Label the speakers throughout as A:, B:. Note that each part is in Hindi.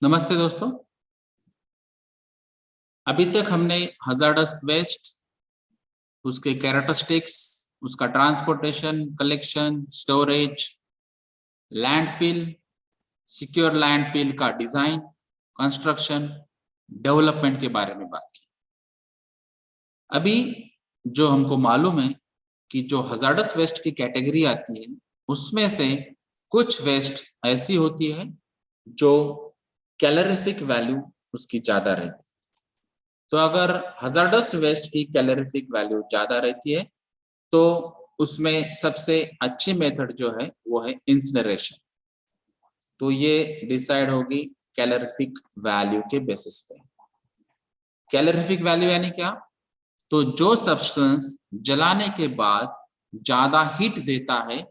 A: नमस्ते दोस्तों। अभी तक हमने हजार्डस वेस्ट, उसके कैरेक्टरिस्टिक्स, उसका transportation, collection, storage, landfill, secure landfill का डिजाइन, कंस्ट्रक्शन, डेवलपमेंट के बारे में बात की। अभी जो हमको मालूम है कि जो हजार्डस वेस्ट की कैटेगरी आती है उसमें से कुछ वेस्ट ऐसी होती है जो कैलोरीफिक वैल्यू उसकी ज्यादा रहती है। तो अगर हजार्डस वेस्ट की कैलोरीफिक वैल्यू ज्यादा रहती है तो उसमें सबसे अच्छी मेथड जो है वो है इंसिनरेशन। तो ये डिसाइड होगी कैलोरीफिक वैल्यू के बेसिस पे। कैलोरीफिक वैल्यू यानी क्या? तो जो सब्सटेंस जलाने के बाद ज्यादा हीट देता है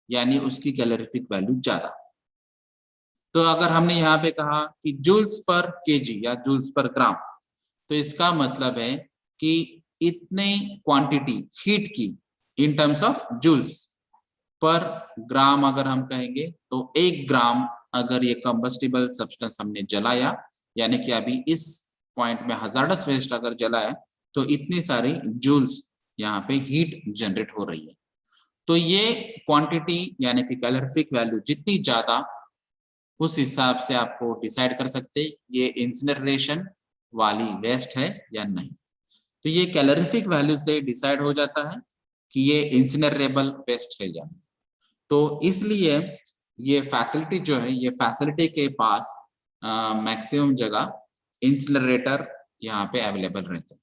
A: यानी उसकी कैलोरीफिक वैल्यू ज्यादा। तो अगर हमने यहाँ पे कहा कि जूल्स पर केजी या जूल्स पर ग्राम, तो इसका मतलब है कि इतने क्वांटिटी हीट की in terms of joules per ग्राम अगर हम कहेंगे तो 1 ग्राम अगर ये कंबस्टिबल सब्सटेंस हमने जलाया यानी कि अभी इस पॉइंट में हजार्डस वेस्ट अगर जलाया तो इतनी सारी जूल्स यहाँ पे हीट जनरेट हो रही है। तो ये क्वांटिटी यानी कि कैलोरीफिक वैल्यू जितनी ज्यादा, उस हिसाब से आपको डिसाइड कर सकते ये इंसिनरेशन वाली वेस्ट है या नहीं। तो ये कैलोरीफिक वैल्यू से डिसाइड हो जाता है कि ये इंसिनरेबल वेस्ट है या नहीं। तो इसलिए ये फैसिलिटी जो है, ये फैसिलिटी के पास मैक्सिमम जगह इंसिनरेटर यहाँ पे अवेलेबल रहते हैं।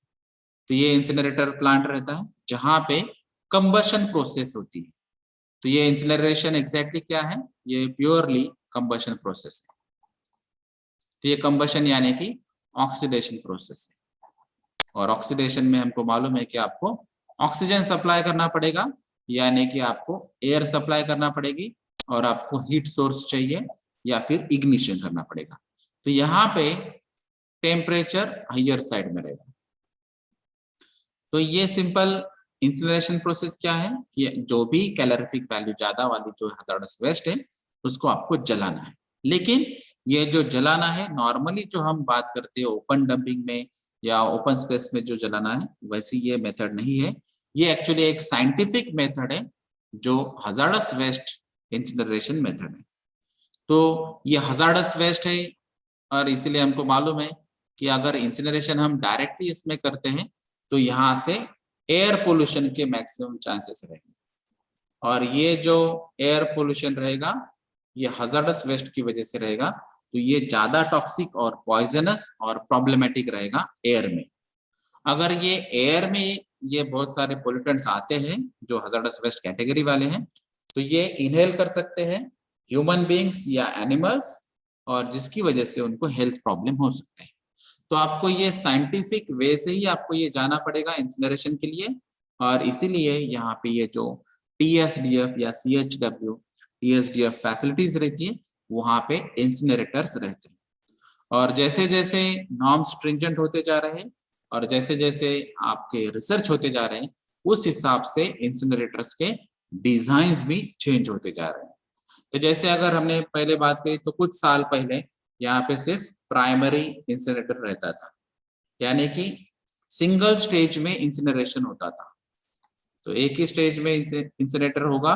A: तो ये इंसिनरेटर प्लांट रहता है जहाँ पे कंबशन प्रोसेस होती है। तो ये इंसिनरेशन एग्जैक्टली क्या है? ये प्योरली कंबशन प्रोसेस है। तो ये कंबशन यानी कि ऑक्सीडेशन प्रोसेस है। और ऑक्सीडेशन में हमको मालूम है कि आपको ऑक्सीजन सप्लाई करना पड़ेगा यानी कि आपको एयर सप्लाई करना पड़ेगी और आपको हीट सोर्स चाहिए या फिर इग्निशन करना पड़ेगा। तो यहाँ पे टेम्परेचर हायर साइड में रहेगा। तो ये सिंपल इंसिनरेशन प्रोसेस क्या है? ये जो भी कैलोरीफिक वैल्यू ज्यादा वाली जो हजार्डस वेस्ट है उसको आपको जलाना है। लेकिन ये जो जलाना है नॉर्मली जो हम बात करते हैं ओपन डंपिंग में या ओपन स्पेस में जो जलाना है वैसे ये मेथड नहीं है। ये एक्चुअली एक साइंटिफिक मेथड है जो हजार्डस वेस्ट इंसिनरेशन मेथड है। तो ये हजार्डस वेस्ट है और इसीलिए हमको मालूम है कि अगर इंसिनरेशन हम डायरेक्टली इसमें करते हैं तो यहाँ से एयर पोल्यूशन के मैक्सिमम चांसेस रहेंगे। और ये जो एयर पोल्यूशन रहेगा ये हजार्डस वेस्ट की वजह से रहेगा। तो ये ज्यादा टॉक्सिक और पॉइजनस और प्रॉब्लमेटिक रहेगा एयर में। अगर ये एयर में ये बहुत सारे पोल्यूटेंट्स आते हैं जो हजार्डस वेस्ट कैटेगरी वाले हैं तो ये इनहेल कर सकते हैं ह्यूमन बीइंग्स या एनिमल्स और जिसकी वजह से उनको हेल्थ प्रॉब्लम हो सकते हैं। तो आपको ये साइंटिफिक वे से ही आपको ये जाना पड़ेगा इंसिनरेशन के लिए। और इसीलिए यहाँ पे ये जो TSDF या CHW TSDF फैसिलिटीज रहती है वहां पे इंसिनरेटर्स रहते हैं। और जैसे जैसे नॉर्म स्ट्रिंजेंट होते जा रहे हैं और जैसे जैसे आपके रिसर्च होते जा रहे हैं उस हिसाब से इंसिनरेटर्स के डिजाइन भी चेंज होते जा रहे हैं। तो जैसे अगर हमने पहले बात करी तो कुछ साल पहले यहाँ पे सिर्फ प्राइमरी इंसिनरेटर रहता था यानी कि सिंगल स्टेज में इंसिनरेशन होता था। तो एक ही स्टेज में इंसिनरेटर होगा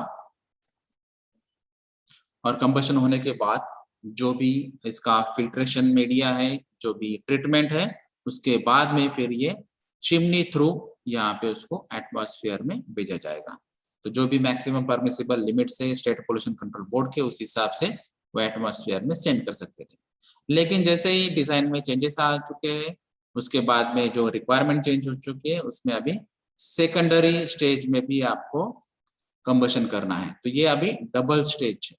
A: और कंबशन होने के बाद जो भी इसका फिल्ट्रेशन मीडिया है, जो भी ट्रीटमेंट है, उसके बाद में फिर ये चिमनी थ्रू यहाँ पे उसको एटमॉस्फेयर में भेजा जाएगा। तो जो भी मैक्सिमम परमिसिबल लिमिट्स है स्टेट पोल्यूशन कंट्रोल बोर्ड के उस हिसाब से वो एटमॉस्फेयर में सेंड कर सकते थे। लेकिन जैसे ही डिजाइन में चेंजेस आ चुके हैं उसके बाद में जो रिक्वायरमेंट चेंज हो चुकी है उसमें अभी सेकेंडरी स्टेज में भी आपको कंबशन करना है। तो ये अभी डबल स्टेज,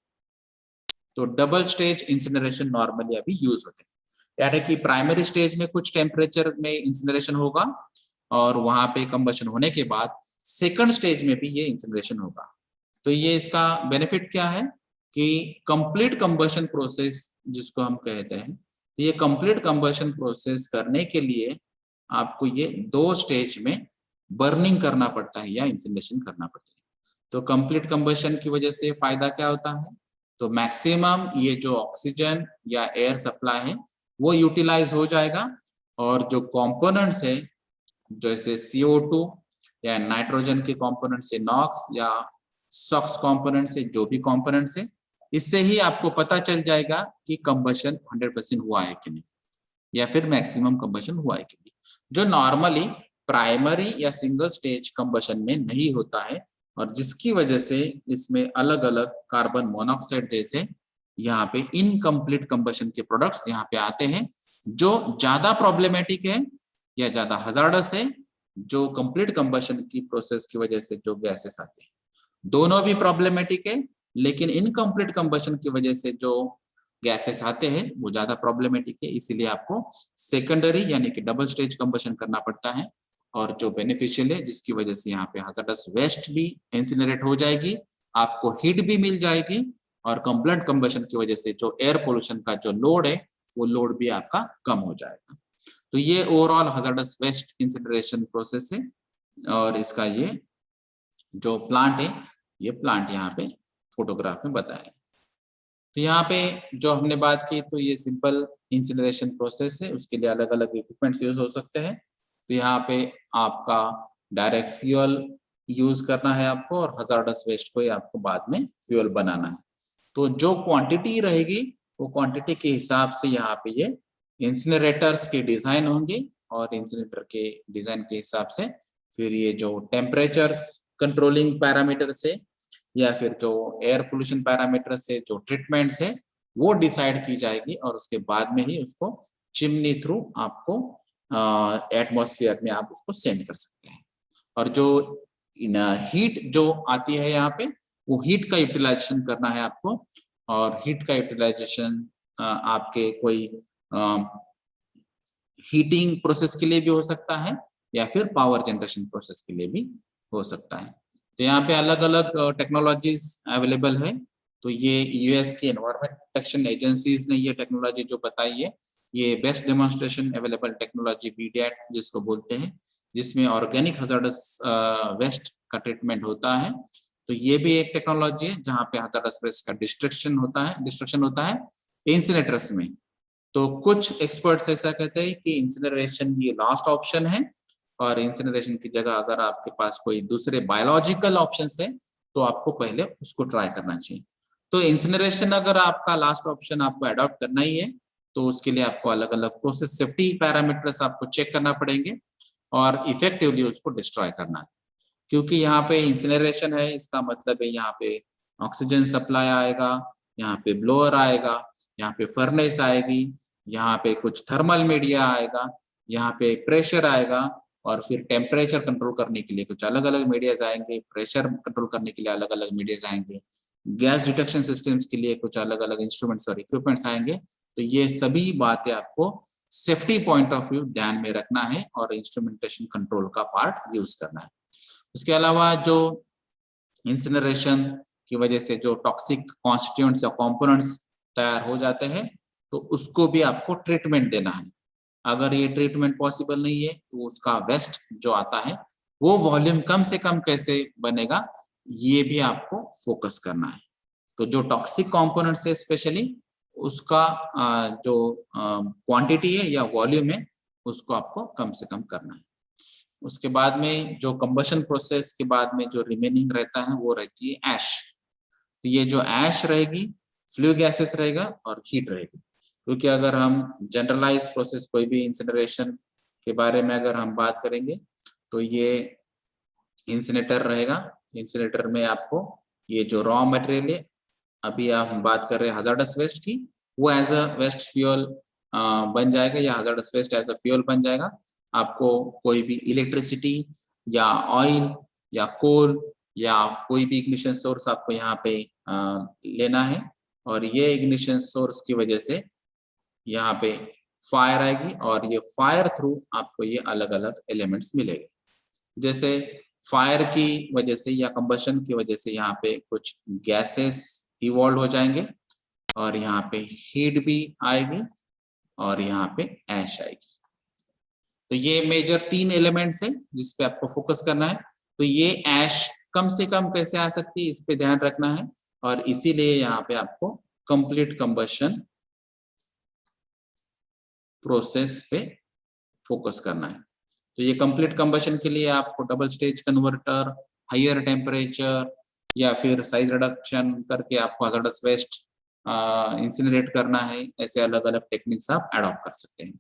A: तो डबल स्टेज इंसिनरेशन नॉर्मली अभी यूज होते हैं। यानी कि प्राइमरी स्टेज में कुछ टेम्परेचर में इंसिनरेशन होगा और वहां पे कंबशन होने के बाद सेकंड स्टेज में भी ये इंसिनरेशन होगा। तो ये इसका बेनिफिट क्या है कि कंप्लीट कंबशन प्रोसेस जिसको हम कहते हैं, तो ये कंप्लीट कंबशन प्रोसेस करने के लिए आपको ये 2 स्टेज में बर्निंग करना पड़ता है या इंसिनरेशन करना पड़ता है। तो कंप्लीट कंबशन की वजह से फायदा क्या होता है तो मैक्सिमम ये जो ऑक्सीजन या एयर सप्लाई है वो यूटिलाइज हो जाएगा, और जो कंपोनेंट्स है जैसे CO2 या नाइट्रोजन के कंपोनेंट से नॉक्स या सॉक्स कंपोनेंट से जो भी कंपोनेंट्स है, इससे ही आपको पता चल जाएगा कि कंबशन 100% हुआ है कि नहीं, या फिर मैक्सिमम कंबशन हुआ है कि नहीं, जो नॉर्मली प्राइमरी या सिंगल स्टेज कंबशन में नहीं होता है, और जिसकी वजह से इसमें अलग अलग कार्बन मोनोऑक्साइड जैसे यहाँ पे इनकम्प्लीट कंबशन के प्रोडक्ट्स यहाँ पे आते हैं, जो ज्यादा प्रॉब्लमेटिक है या ज्यादा हजार्डस है, जो कंप्लीट कंबशन की प्रोसेस की वजह से जो गैसेस आते हैं। दोनों भी प्रॉब्लमेटिक है, लेकिन इनकम्प्लीट कंबशन की वजह से जो गैसेस आते हैं वो ज्यादा प्रॉब्लमेटिक है, इसीलिए आपको सेकेंडरी यानी कि डबल स्टेज कंबशन करना पड़ता है। और जो बेनिफिशियल है, जिसकी वजह से यहाँ पे हजार्डस वेस्ट भी इंसिनरेट हो जाएगी, आपको हीट भी मिल जाएगी, और कंप्लीट कंबशन की वजह से जो एयर पोल्यूशन का जो लोड है वो लोड भी आपका कम हो जाएगा। तो ये overall hazardous waste incineration process है, और इसका ये जो प्लांट है, ये प्लांट यहाँ पे फोटोग्राफ में बताया। तो यहाँ पे जो हमने बात की, तो ये सिंपल इंसिनरेशन प्रोसेस है, उसके लिए अलग अलग इक्विपमेंट्स यूज हो सकते हैं। तो यहाँ पे आपका डायरेक्ट फ्यूल यूज करना है आपको, और हजार्डस वेस्ट को ही आपको बाद में फ्यूल बनाना है। तो जो क्वांटिटी रहेगी वो क्वांटिटी के हिसाब से यहाँ पे ये इंसिनरेटर्स के डिजाइन होंगे, और इंसिनरेटर के डिजाइन के हिसाब से फिर ये जो टेम्परेचर्स कंट्रोलिंग पैरामीटर से या फिर जो एयर पोल्यूशन पैरामीटर से जो ट्रीटमेंट्स है वो डिसाइड की जाएगी, और उसके बाद में ही उसको चिमनी थ्रू आपको एटमॉस्फेयर में आप उसको सेंड कर सकते हैं। और जो हीट जो आती है यहाँ पे, वो हीट का यूटिलाइजेशन करना है आपको, और हीट का यूटिलाइजेशन आपके कोई हीटिंग प्रोसेस के लिए भी हो सकता है, या फिर पावर जनरेशन प्रोसेस के लिए भी हो सकता है। तो यहाँ पे अलग अलग टेक्नोलॉजीज अवेलेबल है। तो ये यूएस की एनवायरमेंट प्रोटेक्शन एजेंसीज ने ये टेक्नोलॉजी जो बताई है, ये best demonstration available technology BDAT जिसको बोलते हैं, जिसमें ऑर्गेनिक हजार्डस वेस्ट का ट्रीटमेंट होता है। तो ये भी एक टेक्नोलॉजी है जहाँ पे हजार्डस वेस्ट का डिस्ट्रक्शन होता है इंसिनरेटर्स में। तो कुछ एक्सपर्ट्स ऐसा कहते हैं कि इंसिनरेशन ये लास्ट ऑप्शन है, और इंसिनरेशन की जगह अगर आपके पास कोई दूसरे बायोलॉजिकल ऑप्शंस है तो आपको पहले उसको ट्राई करना चाहिए। तो इंसिनरेशन अगर आपका लास्ट ऑप्शन आपको अडॉप्ट करना ही है, तो उसके लिए आपको अलग अलग प्रोसेस सेफ्टी पैरामीटर्स आपको चेक करना पड़ेंगे, और इफेक्टिवली उसको डिस्ट्रॉय करना है। क्योंकि यहाँ पे इंसिनरेशन है, इसका मतलब है यहाँ पे ऑक्सीजन सप्लाई आएगा, यहाँ पे ब्लोअर आएगा, यहाँ पे फर्नेस आएगी, यहाँ पे कुछ थर्मल मीडिया आएगा, यहाँ पे प्रेशर आएगा, और फिर टेम्परेचर कंट्रोल करने के लिए कुछ अलग अलग मीडियाज आएंगे, प्रेशर कंट्रोल करने के लिए अलग अलग मीडियाज आएंगे, गैस डिटेक्शन सिस्टम्स के लिए कुछ अलग अलग इंस्ट्रूमेंट्स और इक्विपमेंट्स आएंगे। तो ये सभी बातें आपको सेफ्टी पॉइंट ऑफ व्यू ध्यान में रखना है, और इंस्ट्रूमेंटेशन कंट्रोल का पार्ट यूज करना है। उसके अलावा जो इंसिनरेशन की वजह से जो टॉक्सिक कॉन्स्टिट्यूएंट्स या कंपोनेंट्स तैयार हो जाते हैं, तो उसको भी आपको ट्रीटमेंट देना है। अगर ये ट्रीटमेंट पॉसिबल नहीं है, तो उसका वेस्ट जो आता है वो वॉल्यूम कम से कम कैसे बनेगा, ये भी आपको फोकस करना है। तो जो टॉक्सिक कंपोनेंट्स है स्पेशली, उसका जो क्वांटिटी है या वॉल्यूम है, उसको आपको कम से कम करना है। उसके बाद में जो कंबशन प्रोसेस के बाद में जो रिमेनिंग रहता है वो रहती है ऐश। तो ये जो ऐश रहेगी, फ्लू गैसेस रहेगा और हीट रहेगी। क्योंकि अगर हम जनरलाइज प्रोसेस कोई भी इंसिनरेशन के बारे में अगर हम बात करेंगे, तो ये इंसिनेटर रहेगा। इंसिनेटर में आपको ये जो रॉ मटेरियल है, अभी आप बात कर रहे हैं हजार्डस वेस्ट की, वो एज अ वेस्ट फ्यूल बन जाएगा, या hazardous waste as a fuel बन जाएगा। आपको कोई भी इलेक्ट्रिसिटी या ऑयल या कोल या कोई भी इग्निशन सोर्स आपको यहाँ पे लेना है, और ये इग्निशन सोर्स की वजह से यहाँ पे फायर आएगी, और ये फायर थ्रू आपको ये अलग अलग एलिमेंट्स मिलेंगे। जैसे फायर की वजह से या कंबशन की वजह से यहाँ पे कुछ गैसेस इवॉल्व हो जाएंगे, और यहाँ पे हीट भी आएगी, और यहाँ पे ऐश आएगी। तो ये मेजर 3 एलिमेंट्स है जिस पे आपको फोकस करना है। तो ये ऐश कम से कम कैसे आ सकती है, इस पे ध्यान रखना है, और इसीलिए यहाँ पे आपको कंप्लीट कंबशन प्रोसेस पे फोकस करना है। तो ये कंप्लीट कंबशन के लिए आपको double stage converter, higher temperature या फिर साइज रिडक्शन करके आपको हजार्डस वेस्ट इंसिनरेट करना है। ऐसे अलग अलग टेक्निक्स आप अडॉप्ट कर सकते हैं।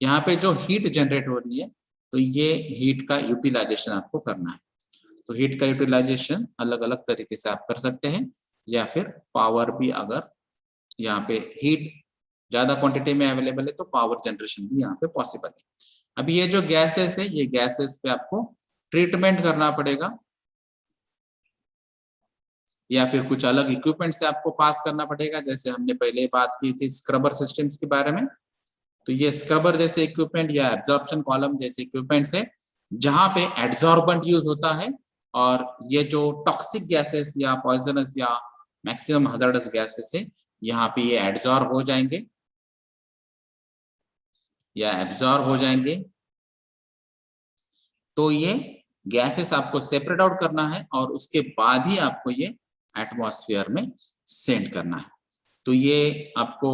A: यहाँ पे जो हीट जनरेट हो रही है तो ये हीट का यूटिलाइजेशन आपको करना है। तो हीट का यूटिलाइजेशन अलग अलग तरीके से आप कर सकते हैं, या फिर पावर भी, अगर यहाँ पे हीट ज्यादा क्वांटिटी में अवेलेबल है तो पावर जनरेशन भी यहाँ पे पॉसिबल है। अब ये जो गैसेस है, ये गैसेस पे आपको ट्रीटमेंट करना पड़ेगा, या फिर कुछ अलग इक्विपमेंट से आपको पास करना पड़ेगा। जैसे हमने पहले बात की थी स्क्रबर सिस्टम्स के बारे में, तो ये स्क्रबर जैसे इक्विपमेंट या एब्जॉर्प्शन कॉलम जैसे इक्विपमेंट्स है जहां पे एड्सॉर्बेंट यूज होता है, और ये जो टॉक्सिक गैसेस या पॉइजनस या मैक्सिमम हजार्डस गैसेस है यहाँ पे ये एड्सॉर्ब हो जाएंगे या एब्जॉर्ब हो जाएंगे। तो ये गैसेस आपको सेपरेट आउट करना है और उसके बाद ही आपको ये एटमॉस्फेयर में सेंड करना है। तो ये आपको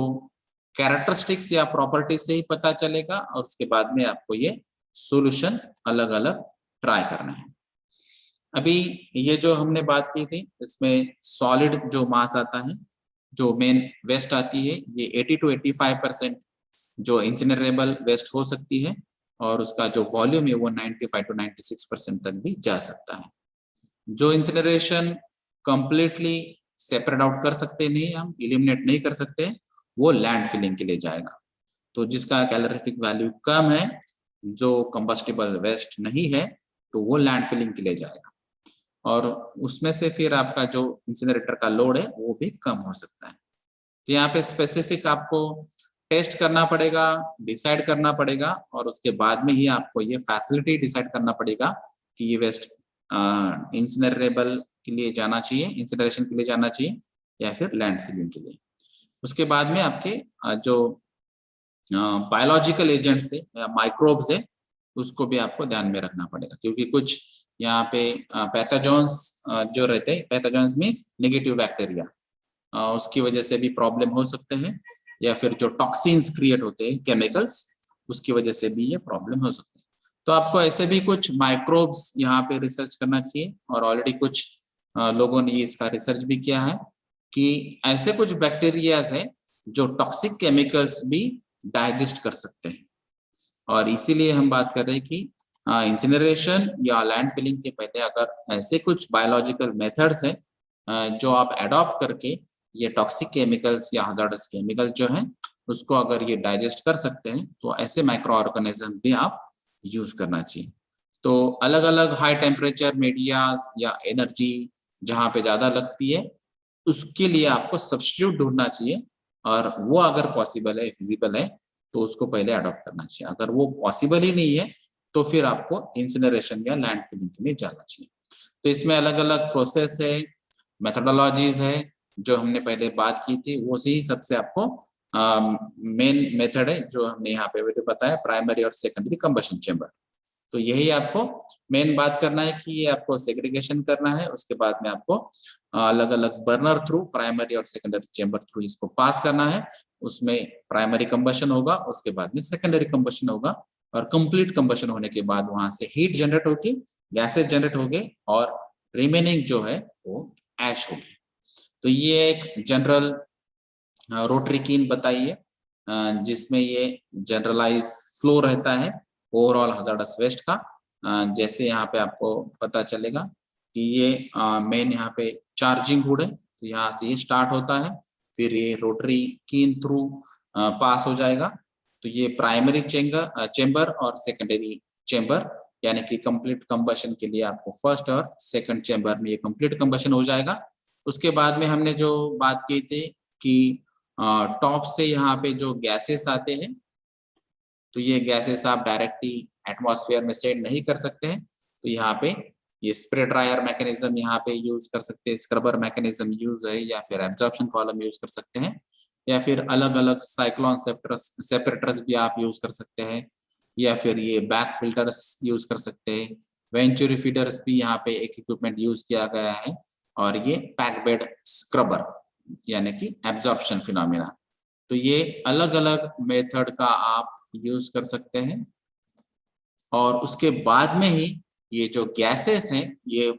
A: कैरेक्टरिस्टिक्स या प्रॉपर्टीज से ही पता चलेगा, और उसके बाद में आपको ये सॉल्यूशन अलग अलग ट्राई करना है। अभी ये जो हमने बात की थी इसमें सॉलिड जो मास आता है, जो मेन वेस्ट आती है, ये 80 to 85% जो इंसिनरेबल वेस्ट हो सकती है, और उसका जो वॉल्यूम है वो 95 to 96% तक भी जा सकता है। जो इंसिनरेशन कंप्लीटली सेपरेट आउट कर सकते नहीं, हम इलिमिनेट नहीं कर सकते, वो लैंड फिलिंग के लिए जाएगा। तो जिसका कैलोरीफिक वैल्यू कम है, जो कंबस्टिबल वेस्ट नहीं है, तो वो लैंड फिलिंग के लिए जाएगा, और उसमें से फिर आपका जो इंसिनरेटर का लोड है वो भी कम हो सकता है। तो यहाँ पे स्पेसिफिक आपको टेस्ट करना पड़ेगा, डिसाइड करना पड़ेगा, और उसके बाद में ही आपको ये फैसिलिटी डिसाइड करना पड़ेगा कि ये वेस्ट इंसिनरेबल के लिए जाना चाहिए, इंसिनरेशन के लिए जाना चाहिए, या फिर लैंड फिलिंग के लिए। उसके बाद में आपके जो बायोलॉजिकल एजेंट्स है या माइक्रोब्स है उसको भी आपको ध्यान में रखना पड़ेगा, क्योंकि कुछ यहाँ पे पैथोजेंस जो रहते हैं, पैथोजेंस मीन्स नेगेटिव बैक्टीरिया, उसकी वजह से भी प्रॉब्लम हो सकते हैं, या फिर जो टॉक्सिन्स क्रिएट होते हैं केमिकल्स, उसकी वजह से भी ये प्रॉब्लम हो सकते हैं। तो आपको ऐसे भी कुछ माइक्रोब्स यहाँ पे रिसर्च करना चाहिए, और ऑलरेडी कुछ लोगों ने इसका रिसर्च भी किया है कि ऐसे कुछ बैक्टीरियाज है जो टॉक्सिक केमिकल्स भी डाइजेस्ट कर सकते हैं। और इसीलिए हम बात कर रहे हैं कि इंसिनरेशन या लैंड फिलिंग के पहले अगर ऐसे कुछ बायोलॉजिकल मेथड्स हैं जो आप एडॉप्ट करके ये टॉक्सिक केमिकल्स या हजार्डस केमिकल जो है उसको अगर ये डाइजेस्ट कर सकते हैं, तो ऐसे माइक्रो ऑर्गेनिज्म भी आप यूज करना चाहिए। तो अलग अलग हाई टेम्परेचर मीडियाज या एनर्जी जहाँ पे ज्यादा लगती है, उसके लिए आपको सब्स्टिट्यूट ढूंढना चाहिए, और वो अगर पॉसिबल है, फिजिबल है, तो उसको पहले अडॉप्ट करना चाहिए। अगर वो पॉसिबल ही नहीं है तो फिर आपको इंसिनरेशन या लैंड फिलिंग के लिए जाना चाहिए। तो इसमें अलग अलग प्रोसेस है, मेथोडोलॉजीज है, जो हमने पहले बात की थी वो से ही सबसे आपको मेन मेथड है जो हमने यहाँ पे बताया, प्राइमरी और सेकेंडरी कंबशन चेम्बर। तो यही आपको मेन बात करना है कि ये आपको सेग्रीगेशन करना है, उसके बाद में आपको अलग अलग बर्नर थ्रू प्राइमरी और सेकेंडरी चेम्बर थ्रू इसको पास करना है। उसमें प्राइमरी कंबशन होगा, उसके बाद में सेकेंडरी कंबशन होगा, और कंप्लीट कंबशन होने के बाद वहां से हीट जनरेट होगी, गैसेज जनरेट होंगे, और रिमेनिंग जो है वो ऐश होगी। तो ये एक जनरल रोटरी कीन बताइए जिसमें ये जनरलाइज फ्लो रहता है ओवरऑल हजार्डस वेस्ट का। जैसे यहाँ पे आपको पता चलेगा कि ये मेन यहाँ पे चार्जिंग हुड है, तो यहाँ से ये स्टार्ट होता है, फिर ये रोटरी कीन थ्रू पास हो जाएगा। तो ये प्राइमरी चेंबर और सेकेंडरी चेंबर, यानी कि कंप्लीट कंबशन के लिए आपको फर्स्ट और सेकंड चेंबर में ये कंप्लीट कंबशन हो जाएगा। उसके बाद में हमने जो बात की थी कि टॉप से यहाँ पे जो गैसेस आते हैं, तो ये गैसेस आप डायरेक्टली एटमॉस्फेयर में सेंड नहीं कर सकते हैं, तो यहाँ पे ये स्प्रे ड्रायर मैकेनिज्म यहाँ पे यूज कर सकते हैं, स्क्रबर मैकेनिज्म यूज है, या फिर एब्जॉर्प्शन कॉलम यूज कर सकते हैं, या फिर अलग अलग साइक्लोन सेपरेटर्स भी आप यूज कर सकते हैं, या फिर ये बैक फिल्टर्स यूज कर सकते हैं। वेंचुरी फीडर्स भी यहाँ पे एक इक्विपमेंट यूज किया गया है और ये पैक बेड स्क्रबर यानी कि एब्जॉर्प्शन फिनोमेना। तो ये अलग अलग मेथड का आप यूज कर सकते हैं और उसके बाद में ही ये जो गैसेस हैं ये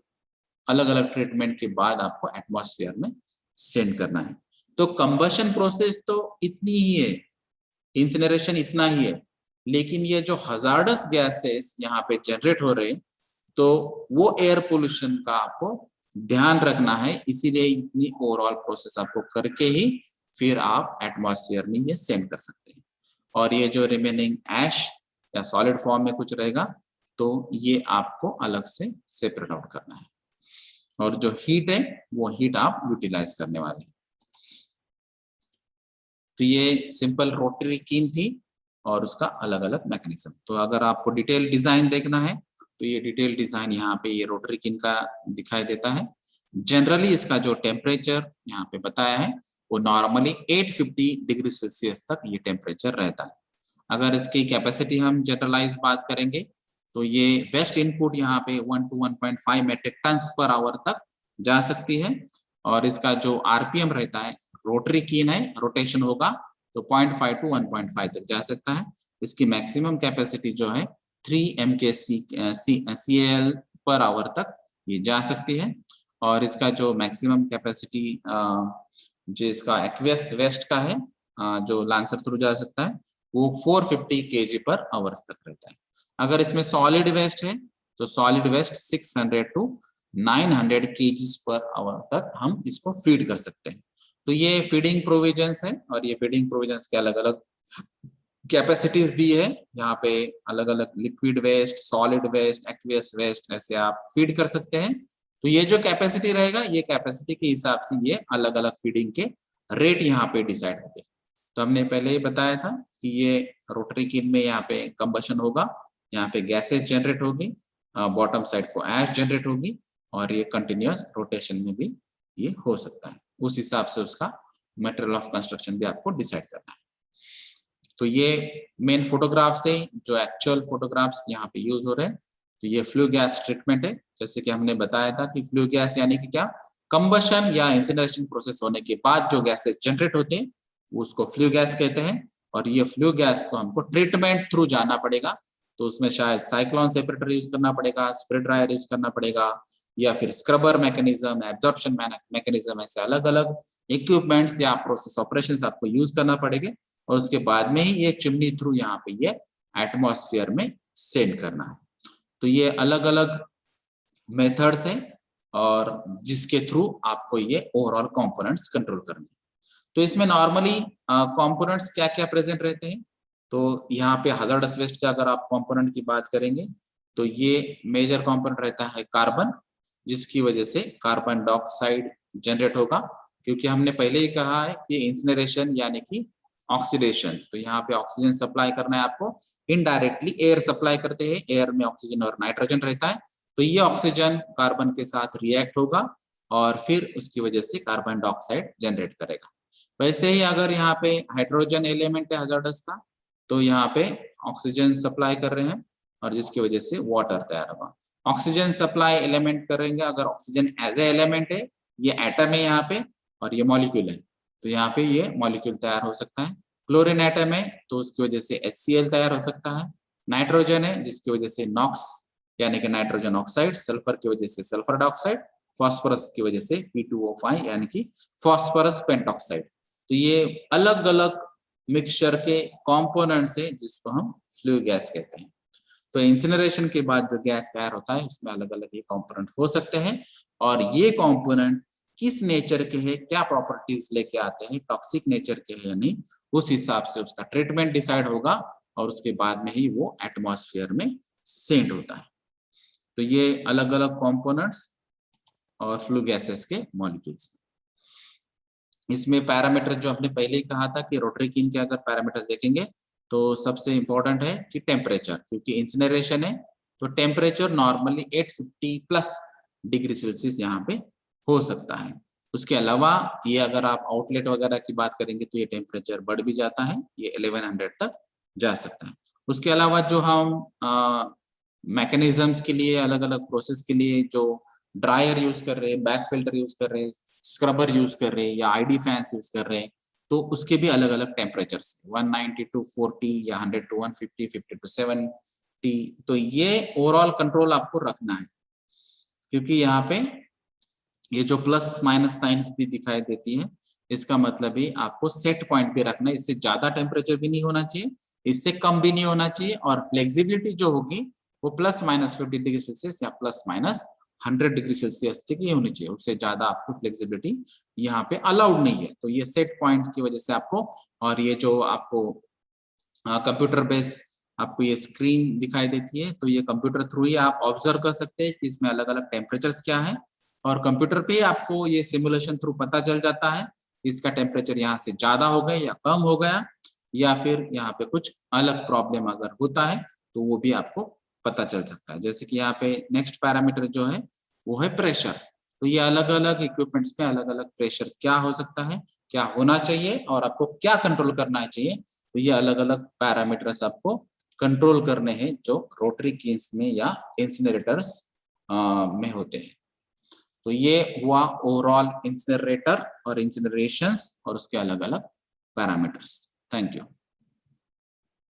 A: अलग अलग ट्रीटमेंट के बाद आपको एटमॉस्फेयर में सेंड करना है। तो कंबशन प्रोसेस तो इतनी ही है, इंसिनरेशन इतना ही है, लेकिन ये जो हजार्डस गैसेस यहाँ पे जनरेट हो रहे हैं तो वो एयर पोल्यूशन का आपको ध्यान रखना है, इसीलिए इतनी ओवरऑल प्रोसेस आपको करके ही फिर आप एटमॉस्फेयर में ये सेंड कर सकते हैं। और ये जो रिमेनिंग ऐश या सॉलिड फॉर्म में कुछ रहेगा तो ये आपको अलग से सेपरेट आउट करना है, और जो हीट है वो हीट आप यूटिलाइज करने वाले हैं। तो ये सिंपल रोटरी कीन थी और उसका अलग अलग मैकेनिज्म। तो अगर आपको डिटेल डिजाइन देखना है तो ये डिटेल डिजाइन यहाँ पे ये रोटरी कीन का दिखाई देता है। जनरली इसका जो टेम्परेचर यहाँ पे बताया है वो नॉर्मली 850 डिग्री सेल्सियस तक ये टेम्परेचर रहता है। अगर इसकी कैपेसिटी हम जनरलाइज बात करेंगे तो ये वेस्ट इनपुट यहाँ पे 1 to 1.5 metric ton per hour तक जा सकती है, और इसका जो आरपीएम रहता है, रोटरी कीन है, रोटेशन होगा तो 0.5 to 1.5 तक जा सकता है। इसकी मैक्सिमम कैपेसिटी जो है 3 MkCal पर आवर तक ये जा सकती है, और इसका जो मैक्सिमम कैपेसिटी जो इसका एक्वियस वेस्ट का है जो लांसर थ्रू जा सकता है वो 450 kg पर आवर्स तक रहता है। अगर इसमें सॉलिड वेस्ट है तो solid waste 600 to 900 kg per hour तक हम इसको फीड कर सकते हैं। तो ये फीडिंग प्रोविजंस है, और ये फीडिंग प्रोविजंस के अलग अलग कैपेसिटीज दी है। यहाँ पे अलग अलग liquid waste, solid waste, aqueous waste ऐसे आप फीड कर सकते हैं। तो ये जो कैपेसिटी रहेगा ये कैपेसिटी के हिसाब से ये अलग अलग फीडिंग के रेट यहाँ पे डिसाइड होंगे। तो हमने पहले ही बताया था कि ये रोटरी कीन में यहाँ पे कंबशन होगा, यहाँ पे गैसेस जनरेट होगी, बॉटम साइड को ऐश जनरेट होगी, और ये कंटिन्यूअस रोटेशन में भी ये हो सकता है। उस हिसाब से उसका मटेरियल ऑफ कंस्ट्रक्शन भी आपको डिसाइड करना है। तो ये मेन फोटोग्राफ से जो एक्चुअल फोटोग्राफ्स यहाँ पे यूज हो रहे हैं, तो ये फ्लू गैस ट्रीटमेंट है। जैसे कि हमने बताया था कि फ्लू गैस यानी कि क्या, कंबशन या इंसिनरेशन प्रोसेस होने के बाद जो गैसेस जनरेट होते हैं उसको फ्लू गैस कहते हैं, और ये फ्लू गैस को हमको ट्रीटमेंट थ्रू जाना पड़ेगा। तो उसमें शायद साइक्लोन सेपरेटर यूज करना पड़ेगा, स्प्रे ड्रायर यूज करना पड़ेगा, या फिर स्क्रबर मैकेनिज्म, एब्जॉर्प्शन मैकेनिज्म, ऐसे अलग अलग इक्विपमेंट्स या प्रोसेस ऑपरेशंस आपको यूज करना पड़ेगा, और उसके बाद में ही ये चिमनी थ्रू यहाँ पे ये एटमॉस्फेयर में सेंड करना है। तो ये अलग अलग मेथड्स हैं और जिसके थ्रू आपको ये ओवरऑल कंपोनेंट्स कंट्रोल करने हैं। तो इसमें नॉर्मली कंपोनेंट्स क्या क्या प्रेजेंट रहते हैं, तो यहाँ पे हजार्डस वेस्ट का अगर आप कंपोनेंट की बात करेंगे तो ये मेजर कंपोनेंट रहता है कार्बन, जिसकी वजह से कार्बन डाइऑक्साइड जनरेट होगा, क्योंकि हमने पहले ही कहा है कि इंसिनरेशन यानी कि ऑक्सीडेशन। तो यहाँ पे ऑक्सीजन सप्लाई करना है आपको, इनडायरेक्टली एयर सप्लाई करते हैं, एयर में ऑक्सीजन और नाइट्रोजन रहता है, तो ये ऑक्सीजन कार्बन के साथ रिएक्ट होगा और फिर उसकी वजह से कार्बन डाइऑक्साइड जनरेट करेगा। वैसे ही अगर यहाँ पे हाइड्रोजन एलिमेंट है हजार्डस का, तो यहाँ पे ऑक्सीजन सप्लाई कर रहे हैं और जिसकी वजह से वाटर तैयार होगा। ऑक्सीजन सप्लाई एलिमेंट करेंगे, अगर ऑक्सीजन एज ए एलिमेंट है, ये एटम है यहाँ पे और ये मॉलिक्यूल है, तो यहाँ पे ये मॉलिक्यूल तैयार हो सकता है। क्लोरीन एटम है तो उसकी वजह से HCl तैयार हो सकता है। नाइट्रोजन है जिसकी वजह से नॉक्स यानी कि नाइट्रोजन ऑक्साइड, सल्फर की वजह से सल्फर डाइऑक्साइड, फास्फोरस की वजह से P2O5 यानी कि फास्फोरस पेंटॉक्साइड। तो ये अलग अलग मिक्सचर के कंपोनेंट्स है जिसको हम फ्लू गैस कहते हैं। तो इंसिनरेशन के बाद जो गैस तैयार होता है उसमें अलग अलग ये कंपोनेंट हो सकते हैं, और ये कंपोनेंट किस नेचर के हैं, क्या प्रॉपर्टीज लेके आते हैं, टॉक्सिक नेचर के हैं या नहीं, उस हिसाब से उसका ट्रीटमेंट डिसाइड होगा और उसके बाद में ही वो एटमॉस्फेयर में सेंड होता है। तो ये अलग अलग कंपोनेंट्स और फ्लू गैसेस के मॉलिक्यूल्स। इसमें पैरामीटर जो हमने पहले ही कहा था कि रोटरी कीन के अगर पैरामीटर्स देखेंगे तो सबसे इंपॉर्टेंट है कि टेम्परेचर, क्योंकि इंसिनरेशन है तो temperature normally 850 plus degree Celsius यहाँ पे हो सकता है। उसके अलावा ये अगर आप आउटलेट वगैरह की बात करेंगे तो ये टेम्परेचर बढ़ भी जाता है, ये 1100 तक जा सकता है। उसके अलावा जो हम मैकेनिज्म्स के लिए अलग अलग प्रोसेस के लिए जो ड्रायर यूज कर रहे हैं, बैक फिल्टर यूज कर रहे हैं, स्क्रबर यूज कर रहे हैं या आईडी फैंस यूज कर रहे हैं, तो उसके भी अलग अलग टेम्परेचर्स 190 टू 40 या 100 टू 150, 50 टू 70। तो ये ओवरऑल कंट्रोल आपको रखना है, क्योंकि यहाँ पे ये जो प्लस माइनस साइन भी दिखाई देती है, इसका मतलब ही आपको सेट पॉइंट पे रखना है। इससे ज्यादा टेम्परेचर भी नहीं होना चाहिए, इससे कम भी नहीं होना चाहिए, और फ्लेक्सिबिलिटी जो होगी वो प्लस माइनस 50 डिग्री सेल्सियस या प्लस माइनस 100 डिग्री सेल्सियस तक ही होनी चाहिए। उससे ज्यादा आपको फ्लेक्सिबिलिटी यहाँ पे अलाउड नहीं है। तो ये सेट पॉइंट की वजह से आपको, और ये जो आपको कंप्यूटर बेस आपको ये स्क्रीन दिखाई देती है, तो ये कंप्यूटर थ्रू ही आप ऑब्जर्व कर सकते हैं कि इसमें अलग अलग टेम्परेचर्स क्या है, और कंप्यूटर पे आपको ये सिमुलेशन थ्रू पता चल जाता है इसका टेम्परेचर यहाँ से ज्यादा हो गया या कम हो गया, या फिर यहाँ पे कुछ अलग प्रॉब्लम अगर होता है तो वो भी आपको पता चल सकता है। जैसे कि यहाँ पे नेक्स्ट पैरामीटर जो है वो है प्रेशर। तो ये अलग अलग इक्विपमेंट्स पे अलग अलग प्रेशर क्या हो सकता है, क्या होना चाहिए, और आपको क्या कंट्रोल करना चाहिए, तो ये अलग अलग पैरामीटर्स आपको कंट्रोल करने हैं जो रोटरी कीज में या इंसिनरेटर्स में होते हैं। तो ये हुआ ओवरऑल इंसिनरेटर और इंसिनरेशंस और उसके अलग अलग पैरामीटर्स। Thank you.